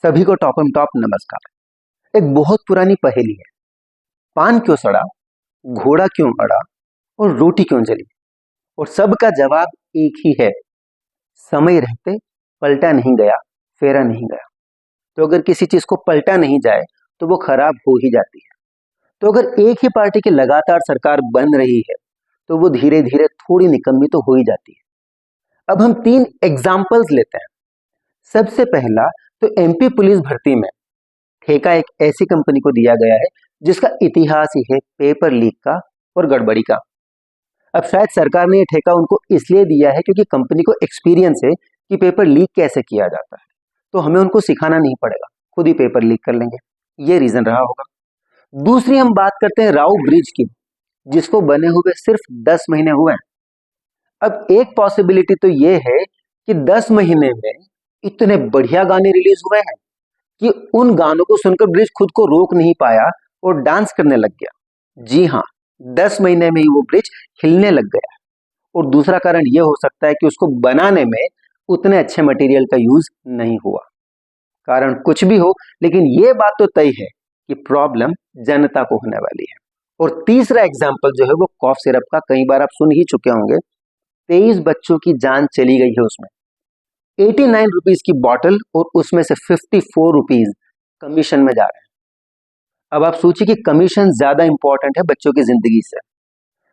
सभी को top top नमस्कार। एक बहुत पुरानी पहेली है, पान क्यों सड़ा, घोड़ा क्यों अड़ा और रोटी क्यों जली। और सबका जवाब एक ही है, समय रहते पलटा नहीं गया, फेरा नहीं गया। तो अगर किसी चीज को पलटा नहीं जाए तो वो खराब हो ही जाती है। तो अगर एक ही पार्टी की लगातार सरकार बन रही है तो वो धीरे धीरे थोड़ी निकम्मी तो हो ही जाती है। अब हम 3 एग्जाम्पल्स लेते हैं। सबसे पहला तो एमपी पुलिस भर्ती में ठेका एक ऐसी कंपनी को दिया गया है जिसका इतिहास ही है पेपर लीक का और गड़बड़ी का। अब शायद सरकार ने यह ठेका उनको इसलिए दिया है क्योंकि कंपनी को एक्सपीरियंस है कि पेपर लीक कैसे किया जाता है, तो हमें उनको सिखाना नहीं पड़ेगा, खुद ही पेपर लीक कर लेंगे। ये रीजन रहा होगा। दूसरी हम बात करते हैं राउ ब्रिज की, जिसको बने हुए सिर्फ 10 महीने हुए हैं। अब एक पॉसिबिलिटी तो ये है कि 10 महीने में इतने बढ़िया गाने रिलीज हुए हैं कि उन गानों को सुनकर ब्रिज खुद को रोक नहीं पाया और डांस करने लग गया। जी हाँ, 10 महीने में ही वो ब्रिज हिलने लग गया। और दूसरा कारण यह हो सकता है कि उसको बनाने में उतने अच्छे मटेरियल का यूज नहीं हुआ। कारण कुछ भी हो, लेकिन यह बात तो तय है कि प्रॉब्लम जनता को होने वाली है। और तीसरा एग्जाम्पल जो है वो कॉफ सिरप का, कई बार आप सुन ही चुके होंगे। 23 बच्चों की जान चली गई है उसमें। 89 रुपीज की बॉटल और उसमें से 54 रुपीज कमीशन में जा रहे हैं। अब आप सोचिए कि कमीशन ज्यादा इंपॉर्टेंट है बच्चों की जिंदगी से।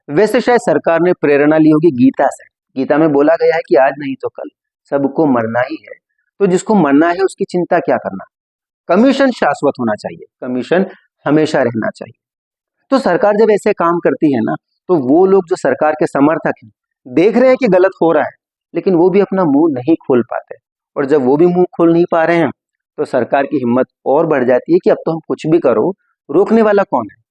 वैसे शायद सरकार ने प्रेरणा ली होगी गीता से। गीता में बोला गया है कि आज नहीं तो कल सबको मरना ही है, तो जिसको मरना है उसकी चिंता क्या करना। कमीशन शाश्वत होना चाहिए, कमीशन हमेशा रहना चाहिए। तो सरकार जब ऐसे काम करती है ना, तो वो लोग जो सरकार के समर्थक हैं देख रहे हैं कि गलत हो रहा है, लेकिन वो भी अपना मुंह नहीं खोल पाते। और जब वो भी मुंह खोल नहीं पा रहे हैं तो सरकार की हिम्मत और बढ़ जाती है कि अब तो हम कुछ भी करो, रोकने वाला कौन है।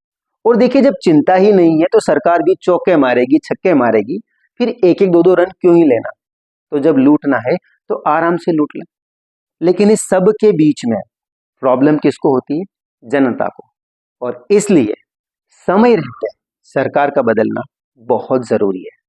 और देखिए, जब चिंता ही नहीं है तो सरकार भी चौके मारेगी, छक्के मारेगी, फिर एक एक दो दो रन क्यों ही लेना। तो जब लूटना है तो आराम से लूट लें। लेकिन इस सब के बीच में प्रॉब्लम किसको होती है? जनता को। और इसलिए समय रहते सरकार का बदलना बहुत जरूरी है।